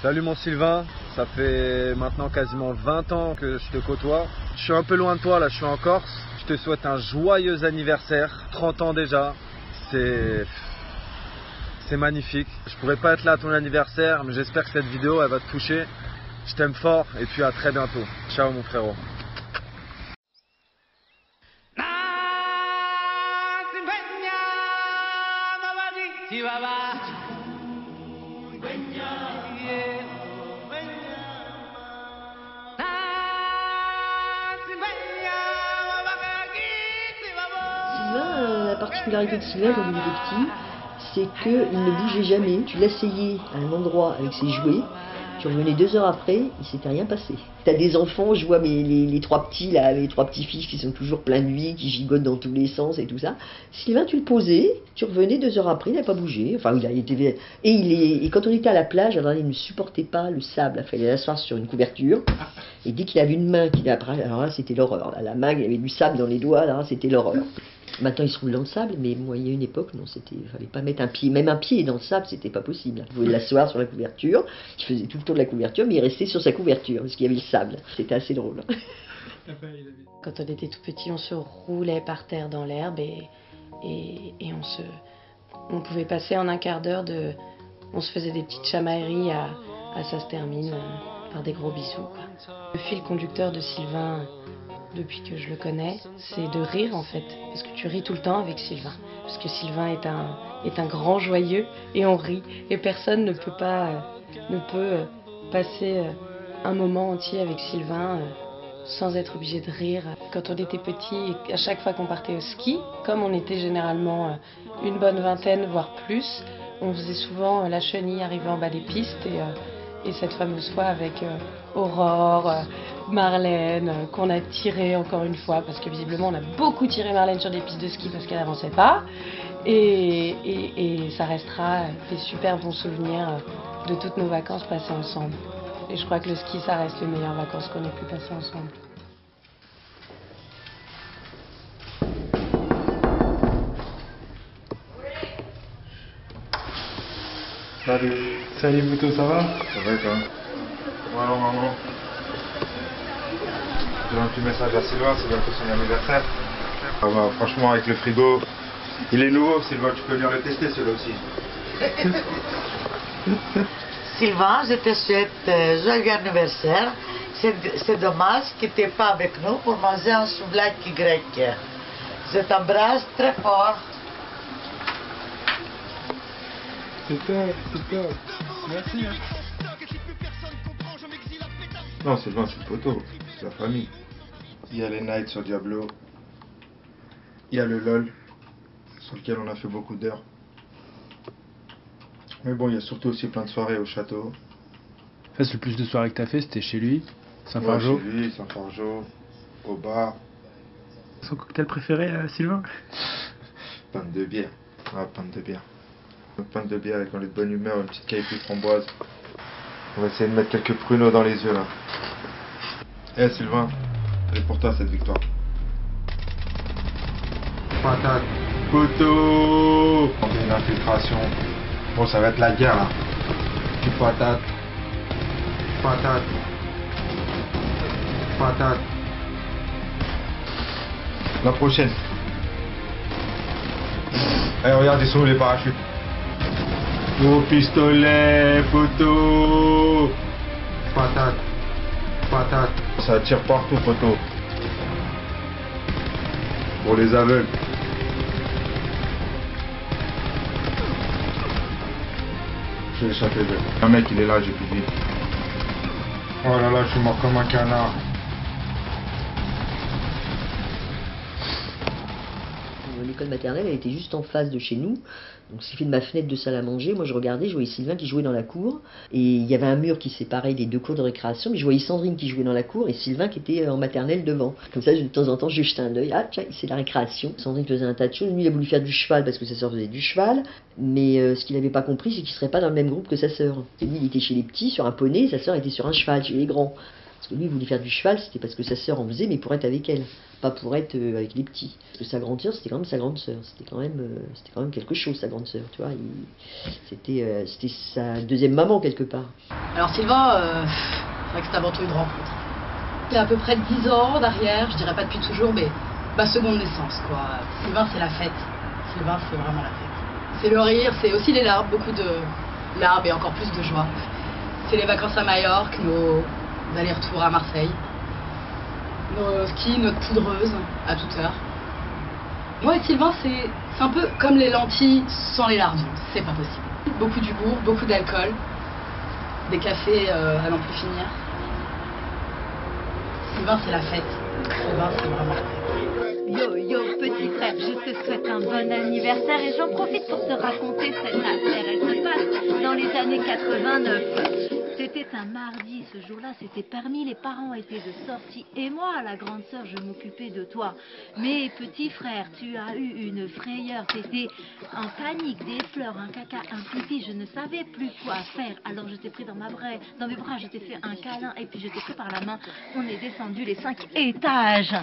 Salut mon Sylvain, ça fait maintenant quasiment 20 ans que je te côtoie. Je suis un peu loin de toi là, je suis en Corse. Je te souhaite un joyeux anniversaire, 30 ans déjà. C'est magnifique. Je pourrais pas être là à ton anniversaire, mais j'espère que cette vidéo elle va te toucher. Je t'aime fort et puis à très bientôt. Ciao mon frérot. La particularité de Sylvain quand il était petit, c'est qu'il ne bougeait jamais. Tu l'asseyais à un endroit avec ses jouets, tu revenais 2 heures après, il s'était rien passé. T'as des enfants, je vois les trois petits là, les trois petits fils qui sont toujours pleins de vie, qui gigotent dans tous les sens et tout ça. Sylvain, tu le posais, tu revenais 2 heures après, il n'a pas bougé. Enfin, il était et quand on était à la plage, alors il ne supportait pas le sable. Il fallait l'asseoir sur une couverture. Et dès qu'il avait une main alors là, c'était l'horreur. La main, il avait du sable dans les doigts, là, c'était l'horreur. Maintenant, il se roule dans le sable, mais moi, il y a une époque, non, il fallait pas mettre un pied, même un pied dans le sable, c'était pas possible. Vous pouvez l'asseoir sur la couverture, il faisait tout le tour de la couverture, mais il restait sur sa couverture, parce qu'il y avait le sable. C'était assez drôle. Quand on était tout petit, on se roulait par terre dans l'herbe et on pouvait passer en un quart d'heure on se faisait des petites chamailleries à ça se termine par des gros bisous, quoi. Le fil conducteur de Sylvain, depuis que je le connais, c'est de rire en fait, parce que tu ris tout le temps avec Sylvain, parce que Sylvain est un grand joyeux et on rit et personne ne peut passer un moment entier avec Sylvain sans être obligé de rire. Quand on était petit, à chaque fois qu'on partait au ski, comme on était généralement une bonne vingtaine voire plus, on faisait souvent la chenille arriver en bas des pistes et cette fameuse fois avec Aurore, Marlène, qu'on a tiré encore une fois, parce que visiblement on a beaucoup tiré Marlène sur des pistes de ski parce qu'elle n'avançait pas. Et ça restera des super bons souvenirs de toutes nos vacances passées ensemble. Et je crois que le ski, ça reste les meilleures vacances qu'on ait pu passer ensemble. Salut. Salut Bouto, ça va? Ça va et toi? Ouais, alors maman. J'ai un petit message à Sylvain, c'est bientôt son anniversaire. Ah bah, franchement, avec le frigo, il est nouveau, Sylvain, tu peux venir le tester celui-là aussi. Sylvain, je te souhaite joyeux anniversaire. C'est dommage que tu n'es pas avec nous pour manger un souvlaki grec. Je t'embrasse très fort. C'est top. Merci. Non, Sylvain, c'est le poteau, c'est la famille. Il y a les nights sur Diablo. Il y a le LOL, sur lequel on a fait beaucoup d'heures. Mais bon, il y a surtout aussi plein de soirées au château. En fait, le plus de soirées que t'as fait, c'était chez lui, Saint-Fargeau. Ouais, chez lui, Saint-Fargeau, au bar. Son cocktail préféré, Sylvain? Pinte de bière. Ouais, pinte de bière. Une pinte de bière avec un lait de bonne humeur, une petite caillebotte framboise. On va essayer de mettre quelques pruneaux dans les yeux là. Eh Sylvain, c'est pour toi cette victoire. Patate. Poteau. On fait une infiltration. Bon, ça va être la guerre là. Petite patate. Patate. Patate. La prochaine. Allez, regarde, ils sont où les parachutes? Au pistolet, poteau. Patate. Patate. Ça tire partout, poteau. Pour les aveugles. Je vais échapper d'eux. Un mec, il est là, j'ai plus de vie. Oh là là, je suis mort comme un canard. L'école maternelle, elle était juste en face de chez nous. Donc, il fait de ma fenêtre de salle à manger. Moi, je regardais, je voyais Sylvain qui jouait dans la cour. Et il y avait un mur qui séparait les deux cours de récréation. Mais je voyais Sandrine qui jouait dans la cour et Sylvain qui était en maternelle devant. Comme ça, de temps en temps, je jetais un œil. Ah, tiens, c'est la récréation. Sandrine faisait un tas de choses. Lui, il a voulu faire du cheval parce que sa sœur faisait du cheval. Mais ce qu'il n'avait pas compris, c'est qu'il ne serait pas dans le même groupe que sa sœur. Et lui, il était chez les petits sur un poney. Sa sœur était sur un cheval chez les grands. Parce que lui, il voulait faire du cheval, c'était parce que sa sœur en faisait, mais pour être avec elle, pas pour être avec les petits. Parce que sa grande sœur, c'était quand même sa grande sœur. C'était quand même quelque chose, sa grande sœur, tu vois. C'était sa deuxième maman, quelque part. Alors Sylvain, c'est vrai que c'est avant tout une rencontre. Il y a à peu près 10 ans derrière, je dirais pas depuis toujours, mais ma seconde naissance, quoi. Sylvain, c'est la fête. Sylvain, c'est vraiment la fête. C'est le rire, c'est aussi les larmes, beaucoup de larmes et encore plus de joie. C'est les vacances à Majorque, nos allers-retours à Marseille, nos skis, notre poudreuse à toute heure. Moi et Sylvain, c'est un peu comme les lentilles sans les lardons, c'est pas possible. Beaucoup d'humour, beaucoup d'alcool, des cafés à n'en plus finir. Sylvain, c'est la fête. Sylvain, c'est vraiment la fête. Yo, yo, petit frère, je te souhaite un bon anniversaire et j'en profite pour te raconter cette affaire. Elle se passe dans les années 89. C'était un mardi, ce jour-là, c'était parmi les parents étaient de sortie. Et moi, la grande sœur, je m'occupais de toi. Mais petit frère, tu as eu une frayeur, t'étais en panique, des fleurs, un caca, un pipi, je ne savais plus quoi faire. Alors je t'ai pris dans mes bras, je t'ai fait un câlin et puis je t'ai pris par la main. On est descendu les 5 étages.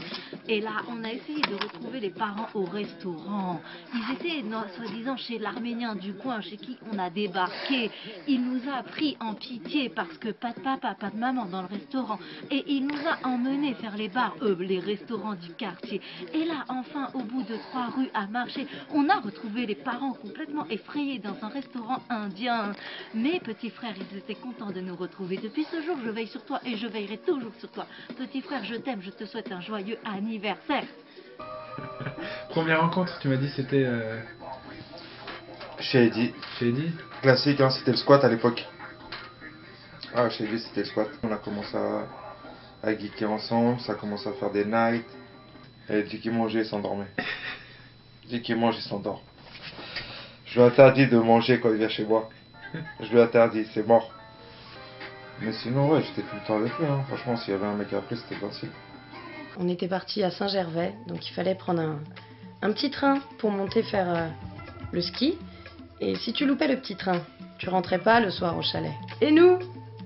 Et là, on a essayé de retrouver les parents au restaurant. Ils étaient, soi-disant, chez l'Arménien du coin, chez qui on a débarqué. Il nous a pris en pitié parce que pas de papa, pas de maman dans le restaurant. Et il nous a emmenés faire les bars, les restaurants du quartier. Et là, enfin, au bout de 3 rues à marcher, on a retrouvé les parents complètement effrayés dans un restaurant indien. Mes petits frères, ils étaient contents de nous retrouver. Depuis ce jour, je veille sur toi et je veillerai toujours sur toi. Petit frère, je t'aime, je te souhaite un joyeux anniversaire. Première rencontre, tu m'as dit c'était Chez Eddie. chez Eddie. Classique, hein, c'était le squat à l'époque. Ah, chez Eddie, c'était le squat. On a commencé à geeker ensemble, ça a commencé à faire des nights. Et dès qu'il mangeait, il s'endormait. Dès qu'il mange, il s'endort. Je lui interdis de manger quand il vient chez moi. Je lui interdis, c'est mort. Mais sinon, ouais, j'étais tout le temps avec lui. Hein. Franchement, s'il y avait un mec après, c'était facile. On était parti à Saint-Gervais, donc il fallait prendre un petit train pour monter faire le ski. Et si tu loupais le petit train, tu rentrais pas le soir au chalet. Et nous,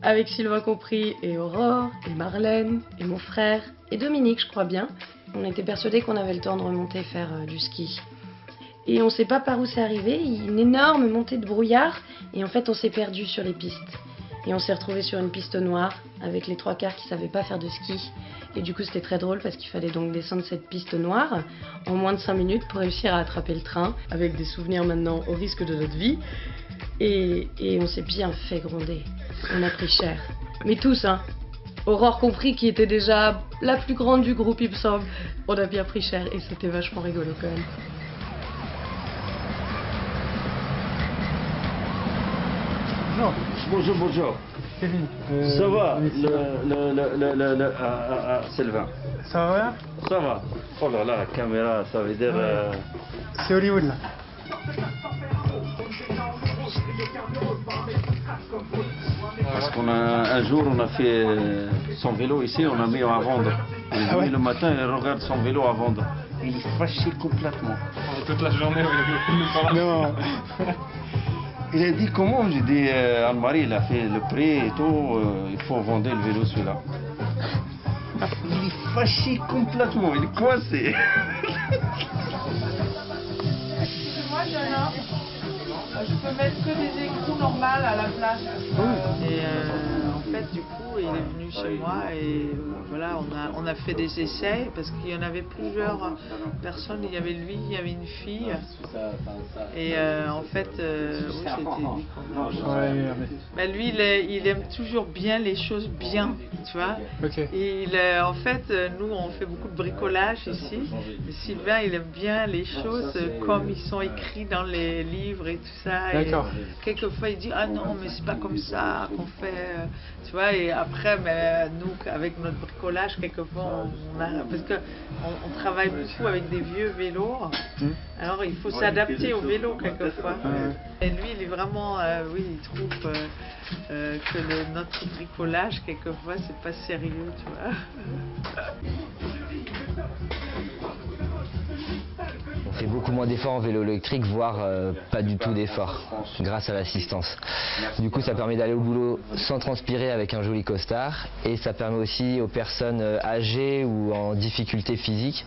avec Sylvain compris, et Aurore, et Marlène, et mon frère, et Dominique, je crois bien, on était persuadés qu'on avait le temps de remonter faire du ski. Et on sait pas par où c'est arrivé, une énorme montée de brouillard, et en fait on s'est perdu sur les pistes. Et on s'est retrouvé sur une piste noire avec les 3/4 qui savaient pas faire de ski. Et du coup c'était très drôle parce qu'il fallait donc descendre cette piste noire en moins de 5 minutes pour réussir à attraper le train, avec des souvenirs maintenant au risque de notre vie. Et on s'est bien fait gronder. On a pris cher. Mais tous, hein. Aurore compris, qui était déjà la plus grande du groupe, il me semble. On a bien pris cher et c'était vachement rigolo quand même. Bonjour, bonjour. Kevin. Ça va, Sylvain? Ça va bien? Ça va. Oh là là, la caméra, ça veut dire... C'est Hollywood là. Parce qu'on a un jour, on a fait son vélo ici, on a mis à vendre. Il est venu le matin, il regarde son vélo à vendre. Il est fâché complètement. Toute la journée, oui. Non. Il a dit comment? J'ai dit, Anne-Marie, il a fait le prix et tout, il faut vendre le vélo celui-là. Il est fâché complètement, il est coincé. Moi, Jana, je peux mettre que des écrous normales à la place. Et en fait, du coup, il est venu chez moi et voilà, on a fait des essais parce qu'il y en avait plusieurs personnes. Il y avait lui, il y avait une fille. Et en fait, oui, c'était lui. Ben, lui, il aime toujours bien les choses bien, tu vois. Okay. Et en fait, nous, on fait beaucoup de bricolage ici. Et Sylvain, il aime bien les choses comme ils sont écrits dans les livres et tout ça. D'accord. Quelquefois, il dit ah non, mais c'est pas comme ça qu'on fait, tu vois. Et après, mais nous, avec notre bricolage, quelquefois, parce que on travaille beaucoup avec des vieux vélos. Alors, il faut s'adapter au vélo quelquefois. Et lui, il est vraiment, oui, il trouve que notre bricolage, quelquefois, c'est pas sérieux, tu vois. On fait beaucoup moins d'efforts en vélo électrique, voire pas du tout d'efforts, grâce à l'assistance. Du coup, ça permet d'aller au boulot sans transpirer avec un joli costard, et ça permet aussi aux personnes âgées ou en difficulté physique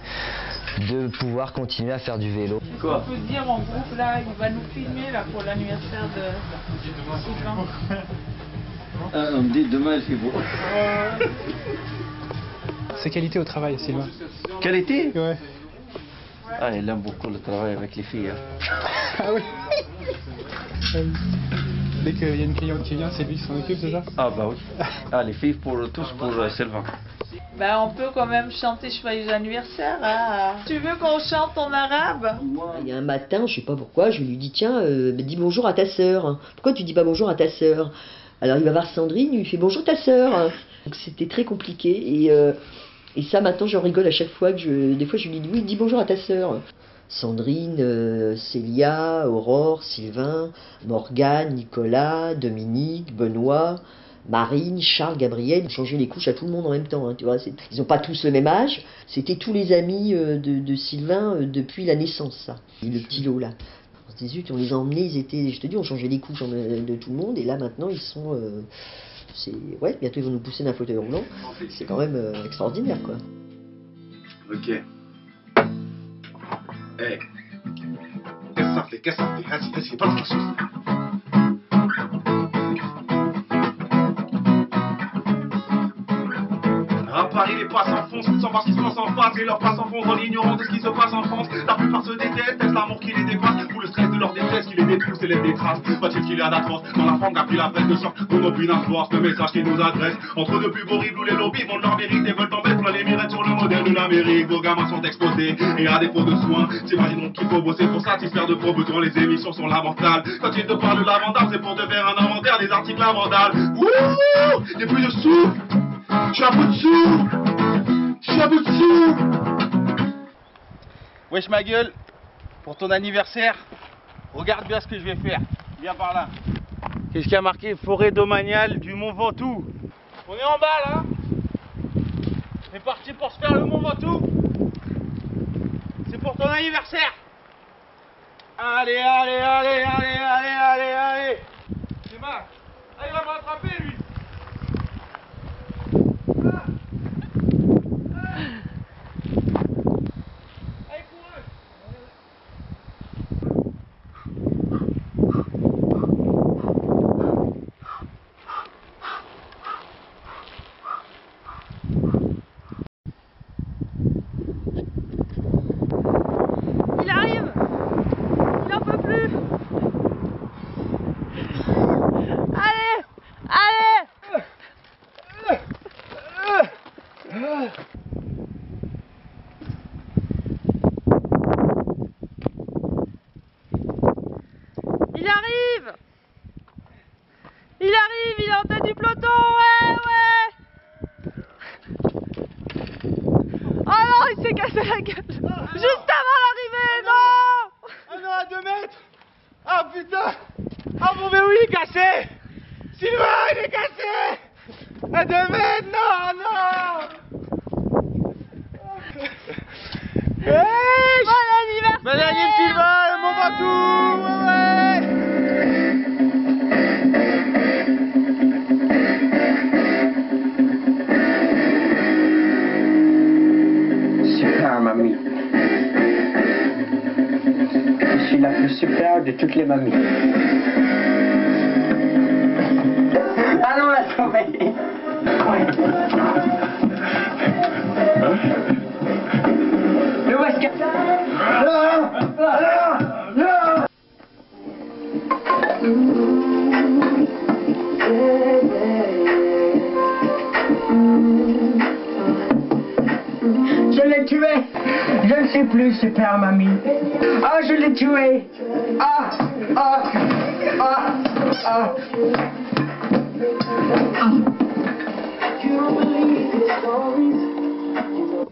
de pouvoir continuer à faire du vélo. On peut dire en groupe là, il va nous filmer là pour l'anniversaire de Sylvain. On me dit demain il fait beau. Ses qualités au travail, Sylvain. Qualité? Ouais. Ah, il aime beaucoup le travail avec les filles. Ah oui. Dès qu'il y a une cliente qui vient, c'est lui qui s'en occupe, c'est ça? Ah bah oui. Ah, les filles tous pour Sylvain. Ben, on peut quand même chanter Joyeux anniversaire. Hein. Tu veux qu'on chante en arabe? Il y a un matin, je sais pas pourquoi, je lui dis tiens, dis bonjour à ta sœur. Pourquoi tu dis pas bonjour à ta sœur? Alors il va voir Sandrine, il lui fait bonjour ta sœur. Donc c'était très compliqué et ça maintenant j'en rigole à chaque fois que des fois je lui dis oui, dis bonjour à ta sœur. Sandrine, Célia, Aurore, Sylvain, Morgane, Nicolas, Dominique, Benoît, Marine, Charles, Gabriel, ils ont changé les couches à tout le monde en même temps. Hein, tu vois, ils n'ont pas tous le même âge. C'était tous les amis de Sylvain depuis la naissance, ça. Et le petit lot là. On se dit, zut, on les a emmenés, ils étaient, je te dis, on changeait les couches de tout le monde. Et là maintenant, ils sont... ouais, bientôt ils vont nous pousser d'un fauteuil roulant. C'est quand même extraordinaire, quoi. Ok. Hey. Qu'est-ce que ça fait? Qu'est-ce que ça fait? Vas-y, balance la sauce. À Paris, les pas s'enfoncent, sans voir ce qui se passe en face, et leurs pas s'enfoncent dans l'ignorance de ce qui se passe en France. La plupart se détestent, est-ce l'amour qui les dépasse, ou le stress de leur détresse qui les détruit et laisse des traces? Va-t-il qu'il y a d'atroce dans la forme qu'a pris la peine de sorte qu'on opine à force, le message qu'ils nous adressent entre deux pubs horribles où les lobbies vont de leur mérite et veulent en mettre plein les mirettes sur le modèle de l'Amérique. Vos gamins sont exposés et à défaut de soins, t'imaginons qu'il faut bosser pour satisfaire de gros besoins. Les émissions sont lamentables. Quand ils te parlent de la vandale, c'est pour te faire un inventaire des articles lamentables. Wouh, j'ai plus de souffle. Je suis à bout de souffle. Je suis à bout de souffle. Wesh ma gueule, pour ton anniversaire, regarde bien ce que je vais faire. Viens par là. Qu'est-ce qu'il y a marqué? Forêt domaniale du Mont Ventoux. On est en bas là. On est parti pour se faire le Mont Ventoux. C'est pour ton anniversaire. Allez, allez, allez, allez, allez, allez, allez. C'est mal. Ah, il va me rattraper lui. Il est en tête du peloton, ouais, ouais. Oh non, il s'est cassé la gueule. Juste avant l'arrivée, non. Ah non, à 2 mètres. Ah putain. Ah mon vélo il est cassé. Sylvain, il est cassé. À 2 mètres, non, non. Hey, bon anniversaire. Bon anniversaire Sylvain, le Mont Ventoux, ouais. Super mamie. Je suis la plus super de toutes les mamies. Ah non, laisse tomber. Le où est-ce que... Je l'ai tué. Je ne suis plus super mamie. Ah, je l'ai tué. Ah, ah, ah, ah.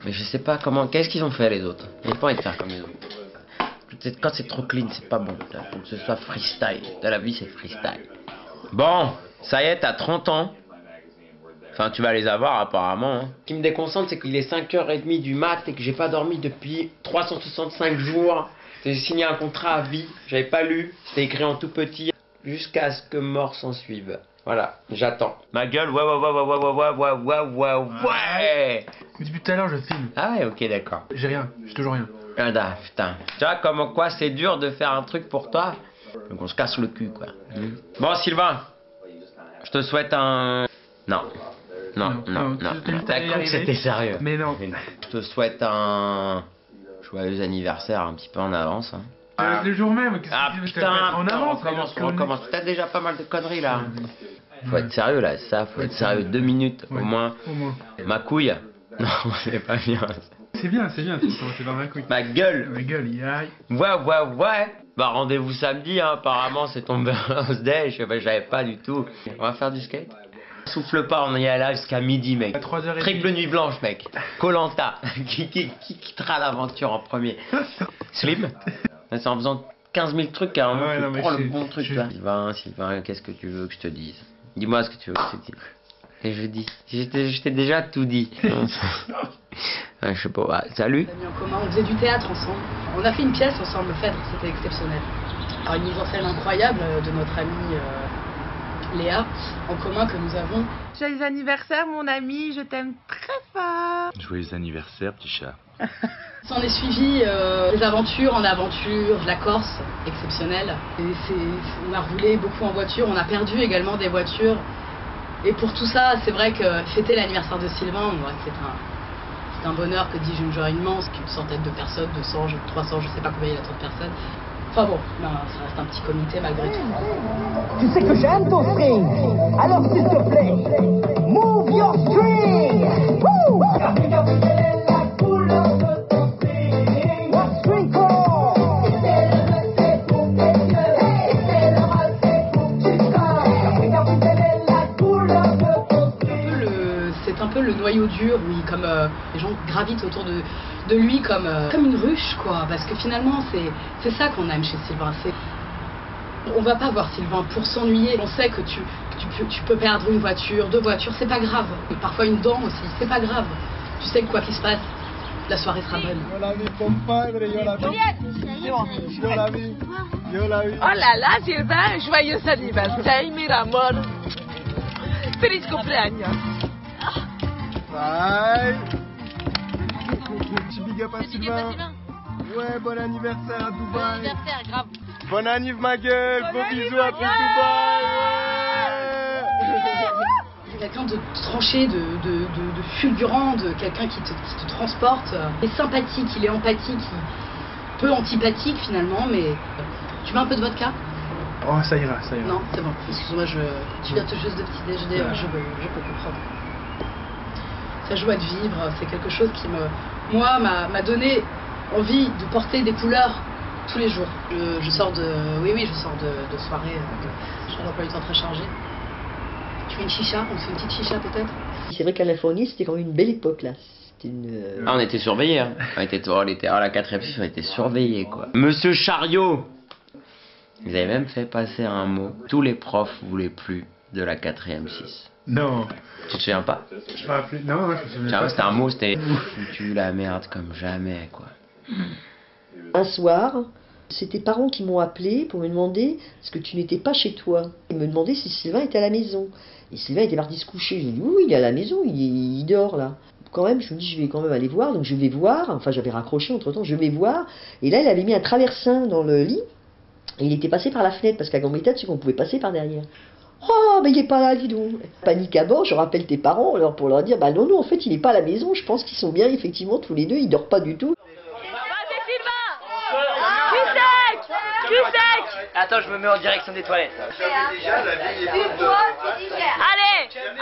Mais je sais pas comment, qu'est-ce qu'ils ont fait les autres? J'ai pas envie de faire comme les autres. Peut-être quand c'est trop clean, c'est pas bon. Faut que ce soit freestyle. Dans la vie, c'est freestyle. Bon, ça y est, t'as 30 ans. Enfin, tu vas les avoir apparemment. Hein. Ce qui me déconcentre, c'est qu'il est 5h30 du mat et que j'ai pas dormi depuis 365 jours. J'ai signé un contrat à vie, j'avais pas lu, c'était écrit en tout petit. Jusqu'à ce que mort s'en suive. Voilà, j'attends. Ma gueule, ouais, ouais, ouais, ouais, ouais, ouais, ouais, ouais, ouais, ouais. Mais depuis tout à l'heure, je filme. Ah ouais, ok, d'accord. J'ai rien, j'ai toujours rien. Ah da, putain. Tu vois comme quoi c'est dur de faire un truc pour toi. Donc on se casse le cul, quoi. Bon, Sylvain, Je te souhaite un... Non. Non. T'as cru que c'était sérieux. Mais non. Je te souhaite un... joyeux anniversaire un petit peu en avance. Hein. Le jour même. Ah putain, en avance. on recommence. T'as déjà pas mal de conneries là. Faut être sérieux là, ça, faut être sérieux 2 minutes au moins. Ma couille. Non, c'est pas bien. C'est bien, c'est pas ma couille. Ma gueule. Ma gueule, aïe. Ouais. Bah rendez-vous samedi, hein. Apparemment c'est ton birthday, j'avais pas du tout. On va faire du skate. Souffle pas, on y est là jusqu'à midi mec. À 3h30. Triple nuit blanche mec. Koh-Lanta. Qui quittera l'aventure en premier? Slim. C'est en faisant 15 000 trucs qu'à un moment tu prends le bon truc là. Sylvain, qu'est-ce que tu veux que je te dise? Dis-moi ce que tu veux que je te dise. Et je dis, je t'ai déjà tout dit. Je sais pas, bah, salut. On a mis en commun, on faisait du théâtre ensemble. On a fait une pièce ensemble, Phèdre, c'était exceptionnel. Alors une mise en scène incroyable de notre amie Léa, en commun que nous avons. Joyeux anniversaire mon ami, je t'aime très fort. Joyeux anniversaire petit chat. On est suivi des aventures en aventure, la Corse, exceptionnelle. On a roulé beaucoup en voiture, on a perdu également des voitures. Et pour tout ça, c'est vrai que fêter l'anniversaire de Sylvain, c'est un bonheur, que dis-je, une joie immense, qu'une centaine de personnes, 200, 300, je sais pas combien il y a trop de personnes. Enfin bon, non, ça reste un petit comité malgré tout. Tu sais que j'aime ton string, alors s'il te plaît, move your string. Woo! C'est un peu le noyau dur, oui, comme les gens gravitent autour de lui comme une ruche, quoi. Parce que finalement, c'est ça qu'on aime chez Sylvain. On va pas voir Sylvain pour s'ennuyer. On sait que tu peux perdre une voiture, 2 voitures, c'est pas grave. Parfois une dent aussi, c'est pas grave. Tu sais que quoi qu'il se passe, la soirée sera bonne. Oh là là, Sylvain, joyeux anniversaire, mi amor. Feliz cumpleaños. Bye. Petit big up à Sylvain. Ouais, bon anniversaire à Dubaï. Bon anniversaire, grave. Bon anniversaire ma gueule, gros bisous à tout Dubaï. Ouais. Quelqu'un de tranché, de fulgurant, de quelqu'un qui te transporte. Il est sympathique, il est empathique, peu antipathique finalement, mais tu veux un peu de vodka? Oh, ça ira. Non, c'est bon. Excuse-moi, tu viens tout juste de petit déjeuner, je peux comprendre. Sa joie de vivre, c'est quelque chose qui m'a donné envie de porter des couleurs tous les jours. Je sors de soirée, j'ai un emploi du temps très chargé. Tu fais une chicha, on se fait une petite chicha peut-être? C'est vrai qu'à la Fournie, c'était quand même une belle époque là. Ah, on était surveillés, hein. On était à la 4e, on était surveillés quoi. Monsieur Chariot, vous avez même fait passer un mot. Tous les profs voulaient plus de la 4e 6. Non. Tu te souviens pas? Je me rappelle. Non, je me souviens pas. C'était un mot, c'était foutu la merde comme jamais quoi. Un soir, c'est tes parents qui m'ont appelé pour me demander est-ce que tu n'étais pas chez toi. Ils me demandaient si Sylvain était à la maison. Et Sylvain était parti se coucher. J'ai dit oui, il est à la maison, il dort là. Quand même, je me dis je vais quand même aller voir. Donc je vais voir, enfin j'avais raccroché entre temps, je vais voir. Et là, il avait mis un traversin dans le lit. Et il était passé par la fenêtre parce qu'à Gambetta, c'est qu'on pouvait passer par derrière. Oh, mais il n'est pas là, dis donc. Panique à bord, je rappelle tes parents alors pour leur dire bah non, en fait, il n'est pas à la maison. Je pense qu'ils sont bien, effectivement, tous les deux, ils ne dorment pas du tout. Attends, je me mets en direction des toilettes. Déjà, la vieille époque de... Allez, 1, 2...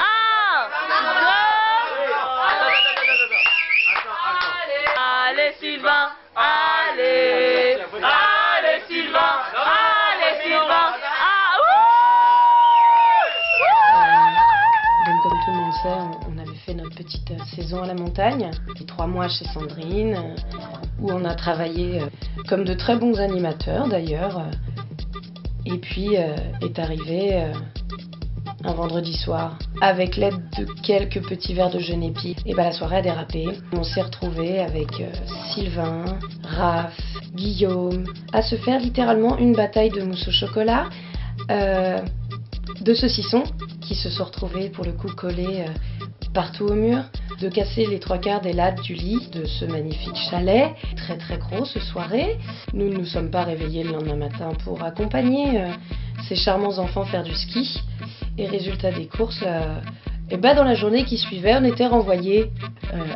Allez, Sylvain, allez, Sylvain, Donc comme tout le monde sait, on avait fait notre petite saison à la montagne, 3 mois chez Sandrine, où on a travaillé comme de très bons animateurs d'ailleurs. Et puis est arrivé un vendredi soir, avec l'aide de quelques petits verres de Genépi, et la soirée a dérapé. On s'est retrouvés avec Sylvain, Raph, Guillaume, à se faire littéralement une bataille de mousse au chocolat, de saucissons qui se sont retrouvés pour le coup collés partout au mur, de casser les 3/4 des lattes du lit de ce magnifique chalet. Très très grosse soirée. Nous ne nous sommes pas réveillés le lendemain matin pour accompagner ces charmants enfants faire du ski. Et résultat des courses, et bah dans la journée qui suivait, on était renvoyés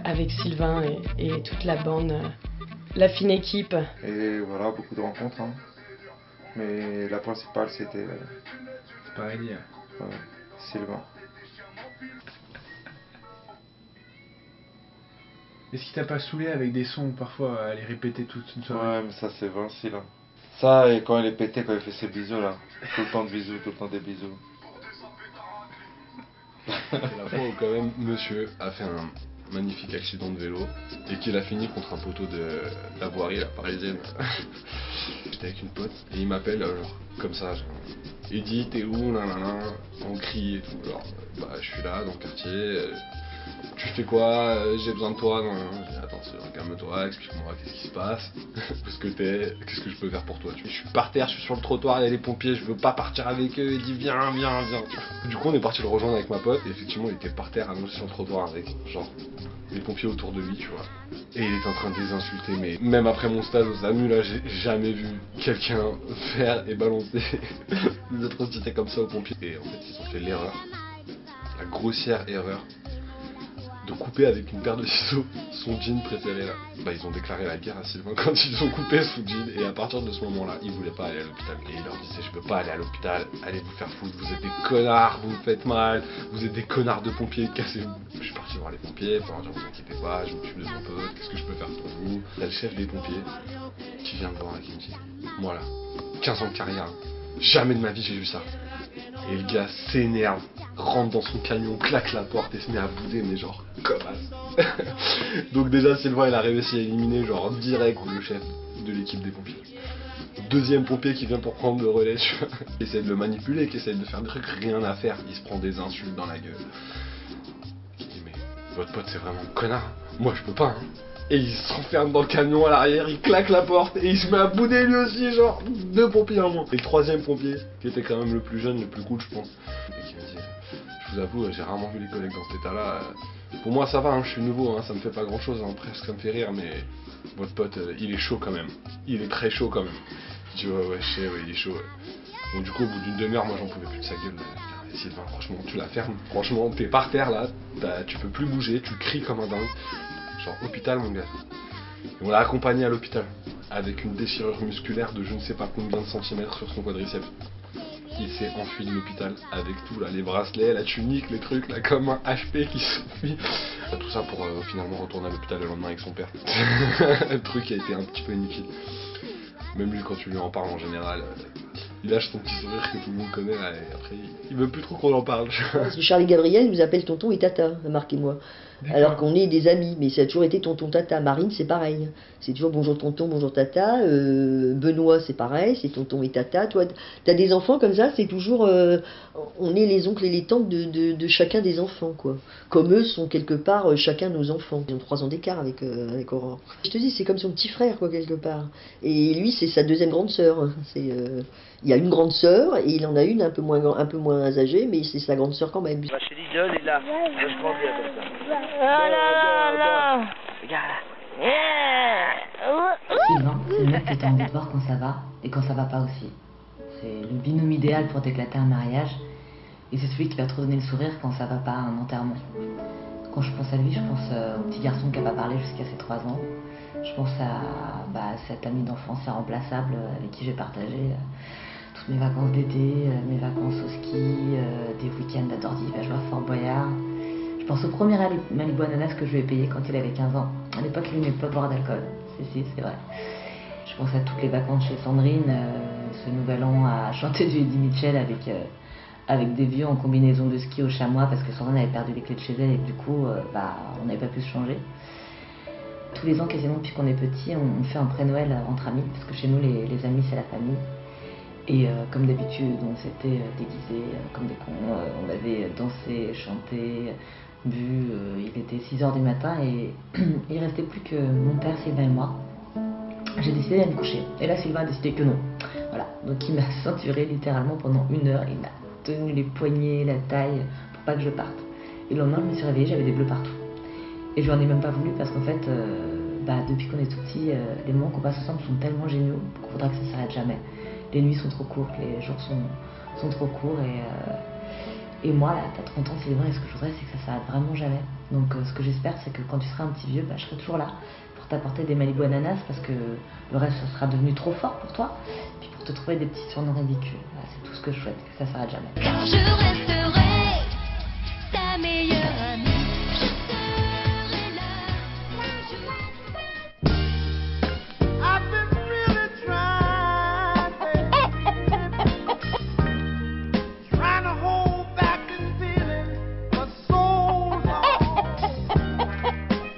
avec Sylvain et toute la bande, la fine équipe. Et voilà, beaucoup de rencontres, hein. Mais la principale c'était Sylvain. Est-ce qu'il t'a pas saoulé avec des sons parfois à les répéter toute une soirée? Ouais, mais ça c'est Vinci là. Ça, et quand il est pété, quand il fait ses bisous là. Tout le temps de bisous, tout le temps des bisous. C'est la fois où quand même monsieur a fait un magnifique accident de vélo et qu'il a fini contre un poteau de la voirie, la parisienne. J'étais avec une pote et il m'appelle genre comme ça, genre, il dit t'es où, nanana, on crie et tout, genre bah je suis là dans le quartier, tu fais quoi, j'ai besoin de toi, non, je dis attends calme-toi, explique-moi qu'est-ce qui se passe, qu'est-ce que je peux faire pour toi, je suis par terre, je suis sur le trottoir, il y a les pompiers, je veux pas partir avec eux, il dit viens. Du coup on est parti le rejoindre avec ma pote et effectivement il était par terre allongé sur le trottoir avec genre les pompiers autour de lui, tu vois. Et il était en train de les insulter, mais même après mon stage au SAMU, là, j'ai jamais vu quelqu'un faire et balancer des atrocités comme ça aux pompiers. Et en fait, ils ont fait l'erreur, la grossière erreur, de couper avec une paire de ciseaux son jean préféré, là. Bah, ils ont déclaré la guerre à Sylvain quand ils ont coupé son jean, et à partir de ce moment-là, ils voulaient pas aller à l'hôpital. Et il leur disait, je peux pas aller à l'hôpital, allez vous faire foutre, vous êtes des connards, vous me faites mal, vous êtes des connards de pompiers, cassez-vous. Je suis parti voir les pompiers pour leur dire, vous inquiétez pas, je m'occupe de mon pote, qu'est-ce que je peux faire pour vous? Là, le chef des pompiers, qui vient me voir et qui me dit, moi là, 15 ans de carrière, jamais de ma vie j'ai vu ça. Et le gars s'énerve, rentre dans son camion, claque la porte et se met à bouder, mais genre, comme as. Donc déjà, Sylvain, il a réussi à éliminer, genre, direct le chef de l'équipe des pompiers. Deuxième pompier qui vient pour prendre le relais, tu vois, qui essaie de le manipuler, qui essaie de faire des trucs, rien à faire, il se prend des insultes dans la gueule. Il dit, mais votre pote, c'est vraiment un connard, moi je peux pas, hein. Et il s'enferme dans le camion à l'arrière, il claque la porte et il se met à bouder lui aussi, genre 2 pompiers en moins. Et le troisième pompier, qui était quand même le plus jeune, le plus cool je pense, et qui me dit, je vous avoue, j'ai rarement vu les collègues dans cet état-là. Pour moi ça va, hein, je suis nouveau, hein, ça me fait pas grand-chose, hein, presque ça me fait rire, mais votre pote, il est chaud quand même. Il est très chaud quand même. Je dis ouais, je sais, ouais, il est chaud. Ouais. Donc du coup, au bout d'une demi-heure, moi j'en pouvais plus de sa gueule. Sylvain, franchement, tu la fermes. Franchement, t'es par terre là, tu peux plus bouger, tu cries comme un dingue. Genre hôpital mon gars. Et on l'a accompagné à l'hôpital avec une déchirure musculaire de je ne sais pas combien de centimètres sur son quadriceps. Il s'est enfui de l'hôpital avec tout là, les bracelets, la tunique, les trucs là, comme un HP qui s'enfuit. Tout ça pour finalement retourner à l'hôpital le lendemain avec son père. Le truc a été un petit peu inutile. Même lui quand tu lui en parles en général, il lâche son petit sourire que tout le monde connaît là, et après il veut plus trop qu'on en parle. Parce que Charlie Gabriel nous appelle tonton et tata, marquez-moi. Alors qu'on est des amis, mais ça a toujours été tonton tata. Marine c'est pareil, c'est toujours bonjour tonton, bonjour tata. Benoît c'est pareil, c'est tonton et tata. Toi t'as des enfants comme ça, c'est toujours on est les oncles et les tantes de chacun des enfants quoi. Comme eux sont quelque part chacun nos enfants. Ils ont 3 ans d'écart avec Aurore. Je te dis c'est comme son petit frère quoi quelque part. Et lui c'est sa deuxième grande sœur. Il y a une grande sœur et il en a une un peu moins âgée, mais c'est sa grande sœur quand même. Ma chérie John est là, vachement bien comme ça. Ah là là. Regarde là. Sylvain, c'est le mec que t'as envie de voir quand ça va et quand ça va pas aussi. C'est le binôme idéal pour t'éclater un mariage et c'est celui qui va te redonner le sourire quand ça va pas à un enterrement. Quand je pense à lui, je pense au petit garçon qui a pas parlé jusqu'à ses 3 ans. Je pense à cet ami d'enfance irremplaçable avec qui j'ai partagé toutes mes vacances d'été, mes vacances au ski, des week-ends à Dordy-Vageois, Fort Boyard. Je pense au premier Malibu Ananas que je lui ai payé quand il avait 15 ans. À l'époque, il n'aimait pas boire d'alcool. C'est vrai. Je pense à toutes les vacances chez Sandrine, ce nouvel an à chanter du Eddie Mitchell avec des vieux en combinaison de ski au chamois parce que Sandrine avait perdu les clés de chez elle et du coup, on n'avait pas pu se changer. Tous les ans, quasiment depuis qu'on est petit, on fait un pré-Noël entre amis parce que chez nous, les amis, c'est la famille. Et comme d'habitude, on s'était déguisés comme des cons, on avait dansé, chanté, bu, il était 6h du matin et il restait plus que mon père, Sylvain et moi. J'ai décidé d'aller me coucher. Et là, Sylvain a décidé que non. Voilà, donc il m'a ceinturé littéralement pendant 1 heure, il m'a tenu les poignets, la taille, pour pas que je parte. Et le lendemain, je me suis réveillée, j'avais des bleus partout. Et je lui en ai même pas voulu parce qu'en fait, depuis qu'on est tout petit, les moments qu'on passe ensemble sont tellement géniaux qu'on faudra que ça s'arrête jamais. Les nuits sont trop courtes, les jours sont trop courts Et moi, là, t'as 30 ans, Sylvain, et ce que je voudrais, c'est que ça s'arrête vraiment jamais. Donc ce que j'espère, c'est que quand tu seras un petit vieux, bah, je serai toujours là pour t'apporter des Malibu ananas, parce que le reste, ça sera devenu trop fort pour toi. Puis pour te trouver des petits surnoms ridicules. Voilà, c'est tout ce que je souhaite, que ça s'arrête jamais. Car je resterai ta meilleure amie. Je serai là. I've been really trying to hold back this feeling for so long.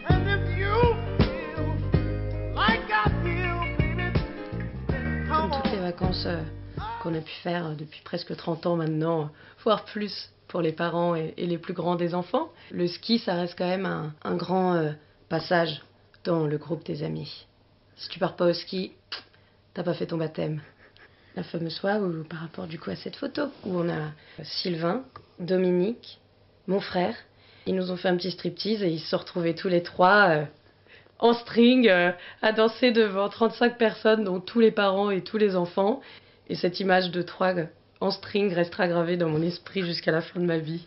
And if you feel like I feel, baby, then Comme come toutes les on. vacances qu'on a pu faire depuis presque 30 ans maintenant, voire plus pour les parents et les plus grands des enfants, le ski, ça reste quand même un grand passage dans le groupe des amis. Si tu pars pas au ski, t'as pas fait ton baptême. La fameuse fois où, par rapport du coup à cette photo, où on a Sylvain, Dominique, mon frère, ils nous ont fait un petit striptease et ils se sont retrouvés tous les trois en string à danser devant 35 personnes, dont tous les parents et tous les enfants. Et cette image de trois en string restera gravée dans mon esprit jusqu'à la fin de ma vie.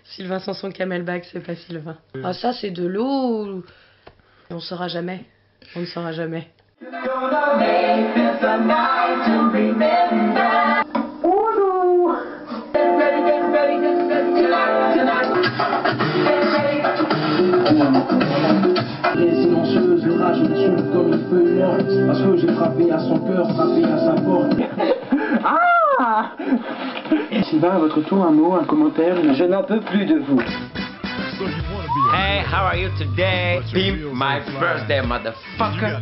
Sylvain sans son camelback, c'est pas Sylvain. Ah, ça, c'est de l'eau. On ne saura jamais. On ne saura jamais. Les silencieuses, le rage me tue comme une feuille morte. Parce que j'ai frappé à son cœur, frappé à sa porte. Ah! Sylvain, à votre tour, un mot, un commentaire. Je n'en peux plus de vous. Hey, how are you today? Pimp my birthday, motherfucker.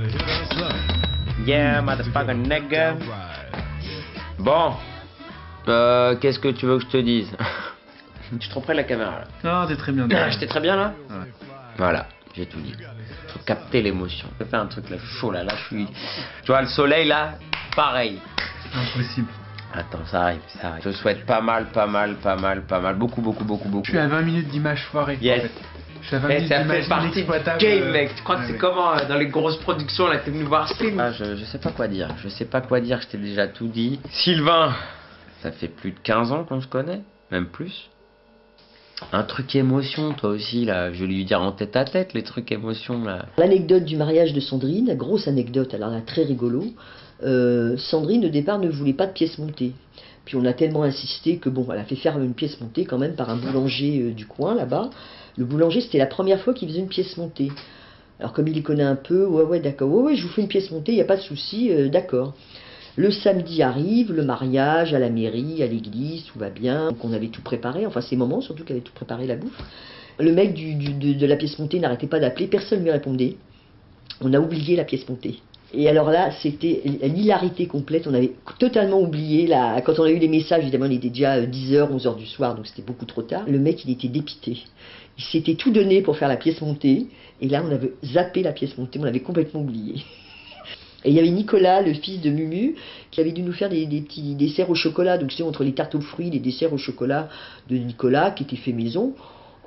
Yeah, motherfucker nigga. Bon, qu'est-ce que tu veux que je te dise? Je suis trop près de la caméra là. Non, t'es très bien. J'étais très bien là? Ouais. Voilà, j'ai tout dit. Faut capter l'émotion. Je vais faire un truc là chaud là, je suis... Tu vois le soleil là, pareil. Impossible. Attends, ça arrive, ça arrive. Je souhaite pas mal, beaucoup. Je suis à 20 minutes d'image foirée. Yes. En fait. Je suis à 20 Et minutes ça fait d'image partie du inexploitable. game, mec. Tu crois que c'est ouais. comment dans les grosses productions là, t'es venu voir ce film? Je sais pas quoi dire. Je t'ai déjà tout dit. Sylvain, ça fait plus de 15 ans qu'on se connaît, même plus. Un truc émotion, toi aussi là. Je vais lui dire en tête à tête les trucs émotion là. L'anecdote du mariage de Sandrine, la grosse anecdote, alors là, très rigolo. Sandrine au départ ne voulait pas de pièce montée. Puis on a tellement insisté que bon, elle a fait faire une pièce montée quand même par un boulanger du coin là-bas. Le boulanger, c'était la première fois qu'il faisait une pièce montée. Alors comme il les connaît un peu, ouais d'accord, ouais je vous fais une pièce montée, il n'y a pas de souci, d'accord. Le samedi arrive, le mariage à la mairie, à l'église, tout va bien. Donc on avait tout préparé, enfin ces moments surtout qu'elle avait tout préparé la bouffe. Le mec de la pièce montée n'arrêtait pas d'appeler, personne ne lui répondait. On a oublié la pièce montée. Et alors là, c'était l'hilarité complète, on avait totalement oublié, quand on a eu les messages, évidemment il était déjà 10h, 11h du soir, donc c'était beaucoup trop tard. Le mec il était dépité, il s'était tout donné pour faire la pièce montée, et là on avait zappé la pièce montée, on l'avait complètement oublié. Et il y avait Nicolas, le fils de Mumu, qui avait dû nous faire des petits desserts au chocolat, donc c'est entre les tartes aux fruits, les desserts au chocolat de Nicolas, qui étaient faits maison.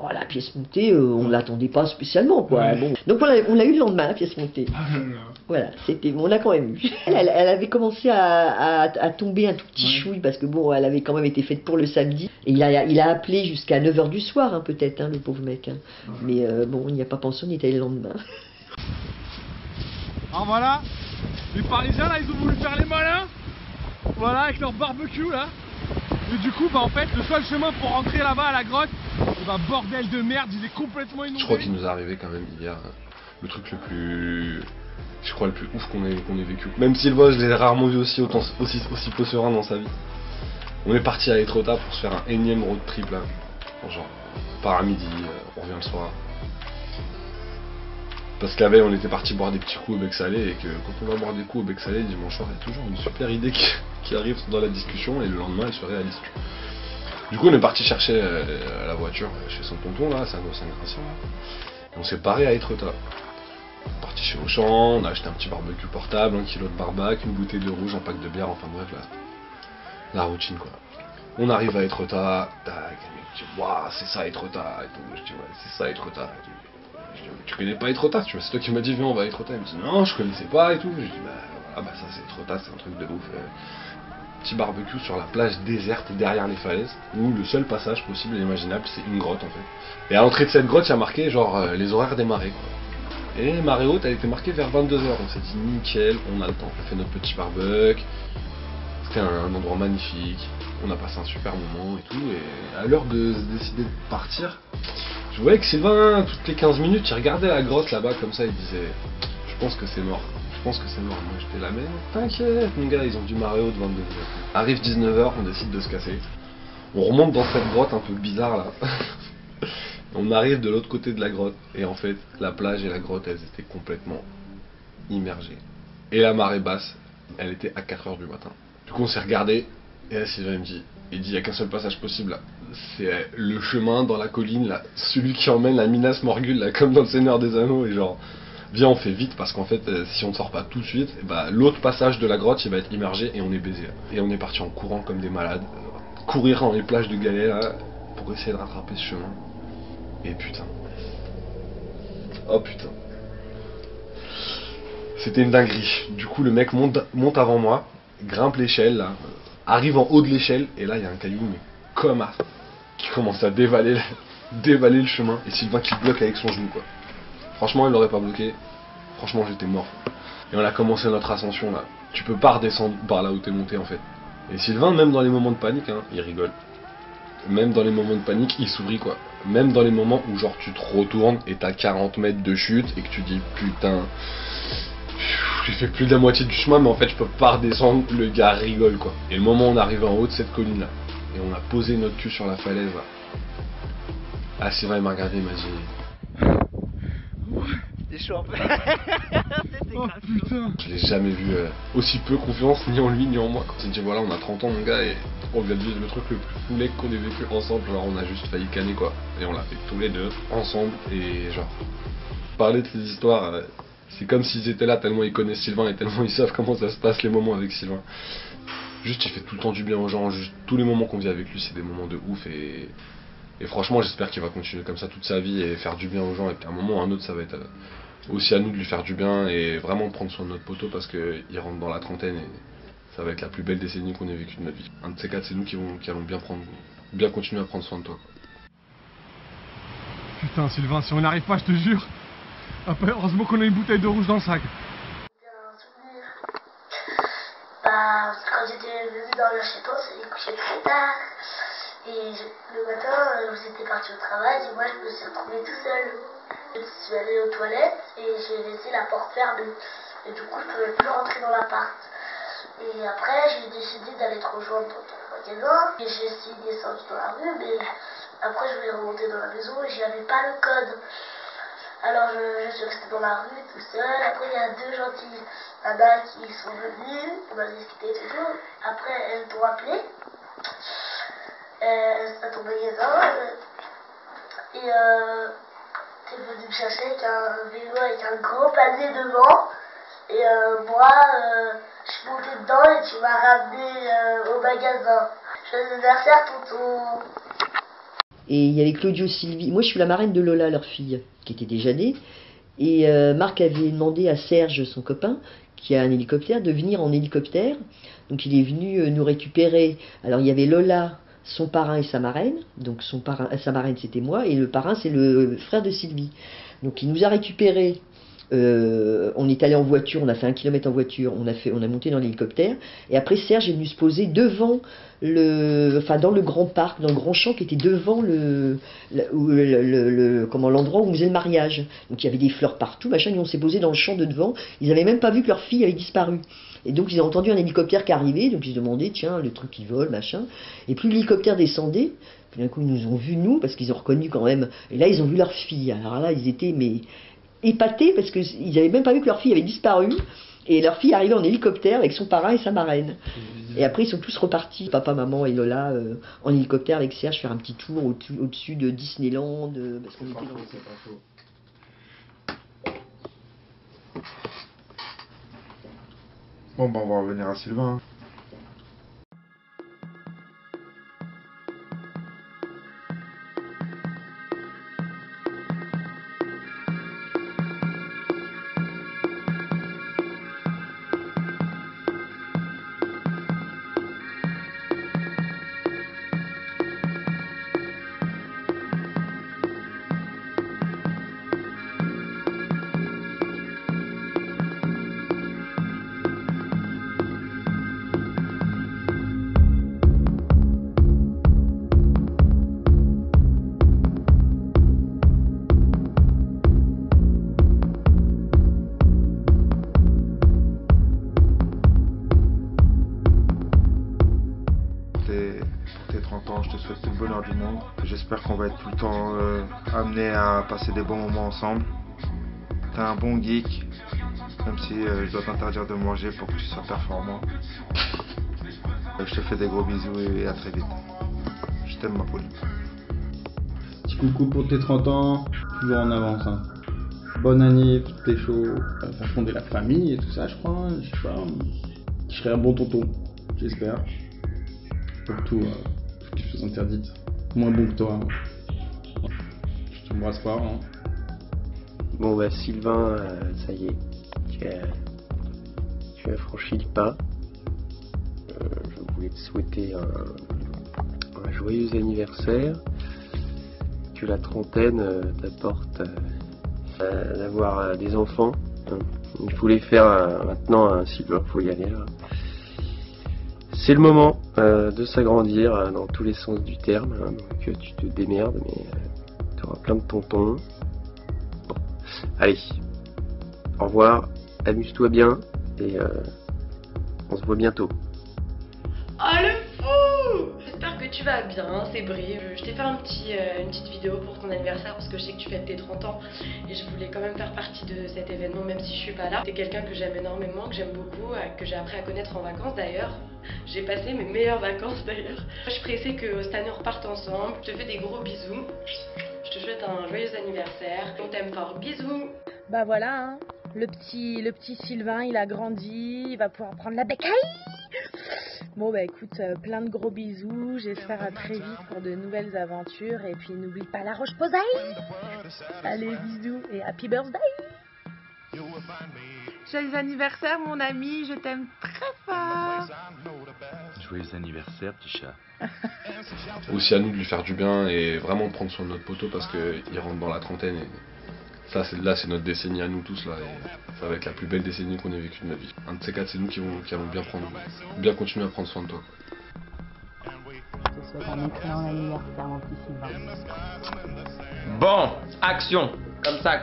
Oh, la pièce montée, on ne l'attendait pas spécialement, quoi. Ouais. Bon. Donc on l'a eu le lendemain, la pièce montée. Voilà, on l'a quand même eu. Elle avait commencé à tomber un tout petit chouille, parce que bon, elle avait quand même été faite pour le samedi. Et il a appelé jusqu'à 9h du soir, hein, peut-être, hein, le pauvre mec. Hein. Mais bon, il n'y a pas pensé, on était allé le lendemain. Alors voilà, les Parisiens là, ils ont voulu faire les malins. Voilà, avec leur barbecue là. Et du coup, bah en fait, le seul chemin pour rentrer là-bas à la grotte, bah bordel de merde, il est complètement inondé. Je crois qu'il nous est arrivé quand même hier le truc le plus... Je crois le plus ouf qu'on ait vécu. Même Sylvain, je l'ai rarement vu aussi peu serein dans sa vie. On est parti à Etretat pour se faire un énième road trip là. Genre, on part à midi, on revient le soir. Parce qu'avec on était parti boire des petits coups au bec salé et que quand on va boire des coups au bec salé dimanche soir, il y a toujours une super idée qui arrive dans la discussion et le lendemain elle se réalise. Du coup on est parti chercher la voiture chez son tonton là, Saint-Gratien là. Et on s'est paré à Etretat. On est parti chez Auchan, on a acheté un petit barbecue portable, 1 kilo de barbac, une bouteille de rouge, un pack de bière, enfin bref la routine quoi. On arrive à Etretat, tac, le mec dit waouh c'est ça Etretat et tout. Je dis ouais c'est ça Etretat. Je dis, tu connais pas Etretat, c'est toi qui m'as dit viens on va à Etretat. Il me dit non je connaissais pas et tout. Je dis bah ça c'est Etretat, c'est un truc de ouf. petit barbecue sur la plage déserte derrière les falaises, où le seul passage possible et imaginable, c'est une grotte en fait. Et à l'entrée de cette grotte, il y a marqué genre les horaires des marées, quoi. Et marée haute, elle était marquée vers 22 h. On s'est dit nickel, on a le temps. On a fait notre petit barbecue. C'était un endroit magnifique. On a passé un super moment et tout. Et à l'heure de se décider de partir, je voyais que Sylvain, toutes les 15 minutes, il regardait la grotte là-bas comme ça, il disait je pense que c'est mort. Je pense que c'est mort. Moi j'étais là, mais t'inquiète mon gars, ils ont du marée haute 22 h. Arrive 19 h, on décide de se casser. On remonte dans cette grotte un peu bizarre là. On arrive de l'autre côté de la grotte. Et en fait, la plage et la grotte, elles étaient complètement immergées. Et la marée basse, elle était à 4 h du matin. Du coup on s'est regardé. Et là Sylvain me dit, il y a qu'un seul passage possible là. C'est le chemin dans la colline là. Celui qui emmène à Minas Morgul là, comme dans le Seigneur des Anneaux. Et genre, viens on fait vite parce qu'en fait si on ne sort pas tout de suite, bah, l'autre passage de la grotte il va être immergé et on est baisé. Et on est parti en courant comme des malades. Courir dans les plages de galets là, pour essayer de rattraper ce chemin. Et putain. Oh putain. C'était une dinguerie. Du coup le mec monte avant moi, grimpe l'échelle là, arrive en haut de l'échelle et là il y a un caillou mais comme as qui commence à dévaler le chemin et Sylvain qui bloque avec son genou quoi. Franchement il l'aurait pas bloqué. Franchement j'étais mort. Et on a commencé notre ascension là. Tu peux pas redescendre par là où t'es monté en fait. Et Sylvain même dans les moments de panique hein, il rigole. Même dans les moments de panique, il sourit quoi. Même dans les moments où genre tu te retournes et t'as 40 mètres de chute et que tu dis putain, j'ai fait plus de la moitié du chemin mais en fait je peux pas redescendre, le gars rigole quoi. Et le moment où on arrive en haut de cette colline là, et on a posé notre cul sur la falaise là. Ah Sylvain il m'a regardé, il m'a dit... T'es chaud un peu. Oh putain. Je l'ai jamais vu aussi peu confiance ni en lui ni en moi. Quand il dit voilà on a 30 ans mon gars et on vient de vivre le truc le plus foulé qu'on ait vécu ensemble, genre on a juste failli canner quoi. Et on l'a fait tous les deux, ensemble, et genre parler de ces histoires, c'est comme s'ils étaient là tellement ils connaissent Sylvain et tellement ils savent comment ça se passe les moments avec Sylvain. Juste il fait tout le temps du bien aux gens, juste tous les moments qu'on vit avec lui c'est des moments de ouf et franchement j'espère qu'il va continuer comme ça toute sa vie et faire du bien aux gens et puis à un moment ou à un autre ça va être aussi à nous de lui faire du bien et vraiment prendre soin de notre poteau parce qu'il rentre dans la trentaine et ça va être la plus belle décennie qu'on ait vécue de notre vie. Un de ces quatre, c'est nous qui allons bien continuer à prendre soin de toi. Putain Sylvain, si on n'arrive pas, je te jure. Après, heureusement qu'on a une bouteille de rouge dans le sac. Bah, quand j'étais venu dormir chez toi, c'est couché très tard. Et le matin, j'étais parti au travail et moi je me suis retrouvée tout seul. Je suis allée aux toilettes et j'ai laissé la porte fermée. Et du coup, je ne pouvais plus rentrer dans l'appart. Et après, j'ai décidé d'aller te rejoindre dans ton magasin. Et j'ai essayé de descendre dans la rue, mais après, je voulais remonter dans la maison et je n'avais pas le code. Alors, je suis restée dans la rue tout seul. Après, il y a deux gentils nanas qui sont venus. On a discuté tout. Après, elles t'ont appelé à ton magasin. Et t'es venu me chercher avec un vélo avec un gros panier devant. Et moi, je suis montée dedans et tu m'as ramené au magasin. Joyeux anniversaire, tonton. Et il y avait Claudio Sylvie. Moi, je suis la marraine de Lola, leur fille, qui était déjà née. Et Marc avait demandé à Serge, son copain, qui a un hélicoptère, de venir en hélicoptère. Donc il est venu nous récupérer. Alors il y avait Lola, son parrain et sa marraine. Donc sa marraine c'était moi et le parrain c'est le frère de Sylvie. Donc il nous a récupérés. On est allé en voiture, on a fait 1 kilomètre en voiture, on a monté dans l'hélicoptère. Et après Serge est venu se poser devant dans le grand parc, dans le grand champ qui était devant l'endroit où on faisait le mariage. Donc il y avait des fleurs partout, machin, et on s'est posé dans le champ de devant. Ils n'avaient même pas vu que leur fille avait disparu. Et donc ils ont entendu un hélicoptère qui arrivait, donc ils se demandaient, tiens, le truc qui vole, machin. Et plus l'hélicoptère descendait, puis d'un coup ils nous ont vus, nous, parce qu'ils ont reconnu quand même. Et là ils ont vu leur fille. Alors là ils étaient épatés parce qu'ils n'avaient même pas vu que leur fille avait disparu. Et leur fille arrivait en hélicoptère avec son parrain et sa marraine. Et après ils sont tous repartis, papa, maman et Lola, en hélicoptère avec Serge, faire un petit tour au-dessus de Disneyland, parce qu'on était dans le... Bon, bah on va revenir à Sylvain. te souhaite tout le bonheur du monde. J'espère qu'on va être tout le temps amené à passer des bons moments ensemble. T'es un bon geek, même si je dois t'interdire de manger pour que tu sois performant. Je te fais des gros bisous et à très vite. Je t'aime, ma poule. Petit coucou pour tes 30 ans, toujours en avance. Hein. Bonne année, t'es chaud, faire fonder la famille et tout ça, je crois. Hein, je sais pas. Je serai un bon tonton, j'espère. Surtout, toutes les choses interdites. Moins bon que toi. Hein. Je t'embrasse pas. Hein. Bon bah Sylvain, ça y est, tu as franchi le pas. Je voulais te souhaiter un joyeux anniversaire, que la trentaine t'apporte d'avoir des enfants. Il faut les faire maintenant, Sylvain, faut y aller là. C'est le moment de s'agrandir dans tous les sens du terme, hein, donc tu te démerdes, mais tu auras plein de tontons. Bon. Allez, au revoir, amuse-toi bien et on se voit bientôt. Oh le fou! J'espère que tu vas bien, c'est Brie. Je t'ai fait une petite vidéo pour ton anniversaire parce que je sais que tu fêtes tes 30 ans et je voulais quand même faire partie de cet événement même si je suis pas là. T'es quelqu'un que j'aime énormément, que j'aime beaucoup, que j'ai appris à connaître en vacances d'ailleurs. J'ai passé mes meilleures vacances d'ailleurs. Je suis pressée que cette année on reparte ensemble. Je te fais des gros bisous. Je te souhaite un joyeux anniversaire. On t'aime fort. Bisous. Bah voilà, hein. Le petit Sylvain, il a grandi, il va pouvoir prendre la bécaille. Bon bah écoute, plein de gros bisous, j'espère à très vite pour de nouvelles aventures et puis n'oublie pas la Roche-Posay. Allez bisous et happy birthday. Joyeux anniversaire mon ami, je t'aime très fort. Joyeux anniversaire, petit chat. Aussi à nous de lui faire du bien et vraiment de prendre soin de notre poteau parce qu'il rentre dans la trentaine et ça, c'est notre décennie à nous tous là et ça va être la plus belle décennie qu'on ait vécue de notre vie. Un de ces quatre, c'est nous qui allons bien continuer à prendre soin de toi. Je te souhaite un excellent anniversaire mon petit Sylvain. Bon, action. Comme ça,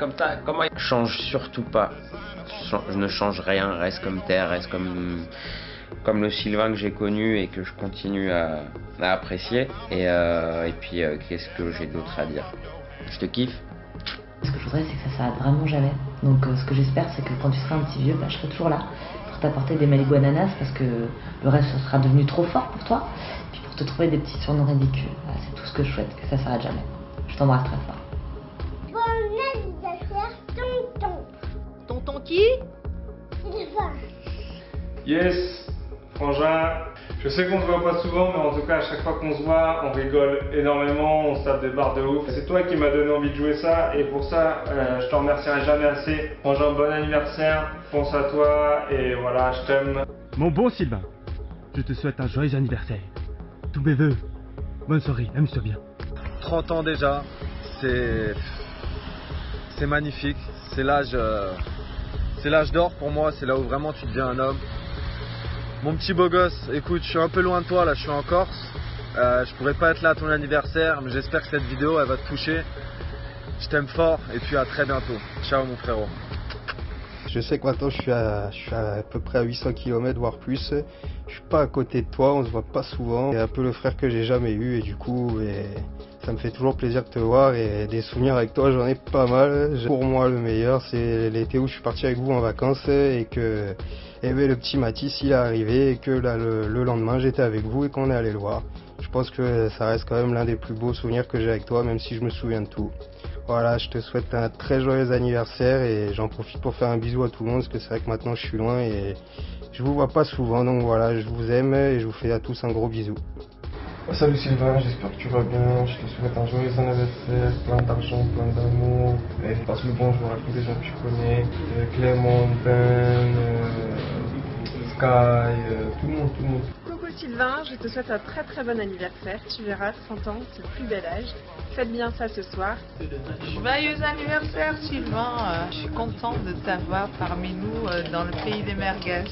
comment il change surtout pas. Je ne change rien, reste comme terre, reste comme le Sylvain que j'ai connu et que je continue à apprécier. Et puis, qu'est-ce que j'ai d'autre à dire? Je te kiffe. Ce que je voudrais, c'est que ça s'arrête vraiment jamais. Donc ce que j'espère, c'est que quand tu seras un petit vieux, bah, je serai toujours là pour t'apporter des Malibu ananas parce que le reste, ça sera devenu trop fort pour toi. Et puis pour te trouver des petits surnoms ridicules. Voilà, c'est tout ce que je souhaite, que ça s'arrête jamais. Je t'embrasse très fort. Bon anniversaire, tonton. Tonton qui? Sylvain. Yes, frangin. Je sais qu'on se voit pas souvent, mais en tout cas, à chaque fois qu'on se voit, on rigole énormément, on se tape des barres de ouf. C'est toi qui m'as donné envie de jouer ça, et pour ça, je t'en remercierai jamais assez. Frangin, bon anniversaire, pense à toi, et voilà, je t'aime. Mon bon Sylvain, je te souhaite un joyeux anniversaire. Tous mes vœux, bonne soirée, amuse-toi bien. 30 ans déjà, c'est magnifique, c'est l'âge d'or pour moi, c'est là où vraiment tu deviens un homme. Mon petit beau gosse, écoute, je suis un peu loin de toi là, je suis en Corse, je pourrais pas être là à ton anniversaire, mais j'espère que cette vidéo elle va te toucher. Je t'aime fort et puis à très bientôt. Ciao mon frérot. Je sais que maintenant je suis à peu près à 800 km voire plus. Je suis pas à côté de toi, on se voit pas souvent. C'est un peu le frère que j'ai jamais eu et du coup ça me fait toujours plaisir de te voir et des souvenirs avec toi j'en ai pas mal. Pour moi le meilleur c'est l'été où je suis parti avec vous en vacances et que le petit Mathis il est arrivé et que là, le lendemain j'étais avec vous et qu'on est allé le voir. Je pense que ça reste quand même l'un des plus beaux souvenirs que j'ai avec toi même si je me souviens de tout. Voilà, je te souhaite un très joyeux anniversaire et j'en profite pour faire un bisou à tout le monde parce que c'est vrai que maintenant je suis loin et je vous vois pas souvent donc voilà, je vous aime et je vous fais à tous un gros bisou. Salut Sylvain, j'espère que tu vas bien, je te souhaite un joyeux anniversaire, plein d'argent, plein d'amour, et passe le bonjour à tous les gens que tu connais, Clément, Ben, Sky, tout le monde. Coucou Sylvain, je te souhaite un très très bon anniversaire, tu verras, 30 ans, c'est le plus bel âge, faites bien ça ce soir. Joyeux anniversaire Sylvain, je suis contente de t'avoir parmi nous dans le pays des merguez.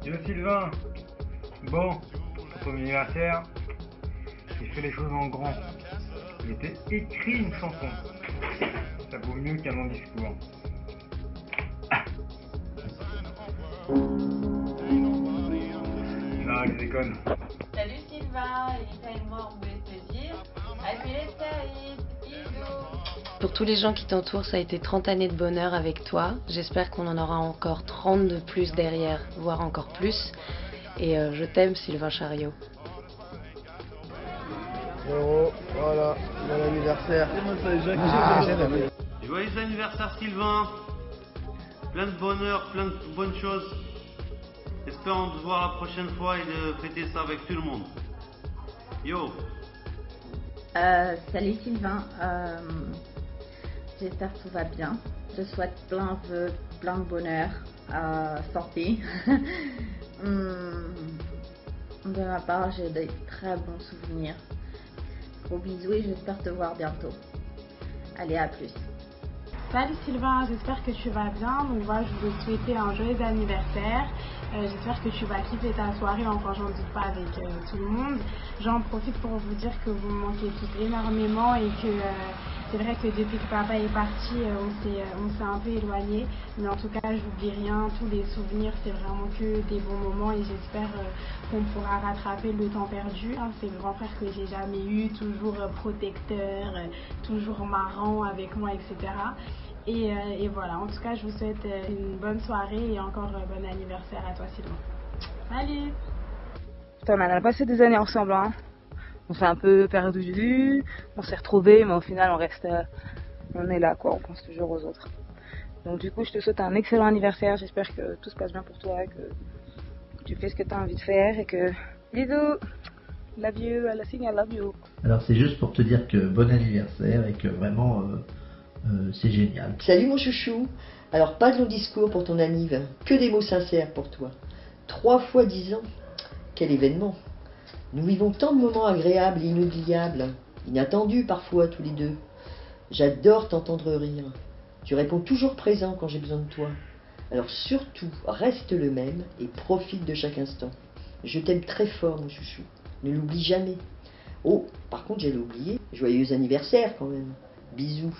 Yo Sylvain, bon, pour ton anniversaire, j'ai fait les choses en grand. Il était écrit une chanson. Ça vaut mieux qu'un long discours. Non, je déconne. Salut Sylvain, Elisa et moi on voulait pour tous les gens qui t'entourent, ça a été 30 années de bonheur avec toi. J'espère qu'on en aura encore 30 de plus derrière, voire encore plus. Et je t'aime, Sylvain Chariot. Voilà, bon anniversaire. Joyeux anniversaire Sylvain. Plein de bonheur, plein de bonnes choses. Espérons te voir la prochaine fois et de fêter ça avec tout le monde. Yo. Salut Sylvain, j'espère que tout va bien. Je souhaite plein de vœux, plein de bonheur, santé. De ma part, j'ai des très bons souvenirs. Gros bisous et j'espère te voir bientôt. Allez, à plus. Salut Sylvain, j'espère que tu vas bien. Donc voilà, je voulais te souhaiter un joyeux anniversaire. J'espère que tu vas kiffer ta soirée, enfin j'en doute pas avec tout le monde. J'en profite pour vous dire que vous me manquez tous énormément et que c'est vrai que depuis que papa est parti, on s'est un peu éloigné. Mais en tout cas, j'oublie rien, tous les souvenirs, c'est vraiment que des bons moments et j'espère qu'on pourra rattraper le temps perdu. C'est le grand frère que j'ai jamais eu, toujours protecteur, toujours marrant avec moi, etc. Et voilà, en tout cas, je vous souhaite une bonne soirée et encore bon anniversaire à toi, Sylvain. Salut! Putain, on a passé des années ensemble, hein. On s'est un peu perdu, on s'est retrouvés, mais au final, on est là, quoi. On pense toujours aux autres. Donc, du coup, je te souhaite un excellent anniversaire. J'espère que tout se passe bien pour toi, que tu fais ce que tu as envie de faire et que. Bisous! Love you, I love you. Alors, c'est juste pour te dire que bon anniversaire et que vraiment. C'est génial. Salut mon chouchou. Alors pas de long discours pour ton anniv, que des mots sincères pour toi. 3 fois 10 ans, quel événement. Nous vivons tant de moments agréables et inoubliables, inattendus parfois tous les deux. J'adore t'entendre rire. Tu réponds toujours présent quand j'ai besoin de toi. Alors surtout, reste le même et profite de chaque instant. Je t'aime très fort mon chouchou, ne l'oublie jamais. Oh, par contre j'allais oublier, joyeux anniversaire quand même. Bisous.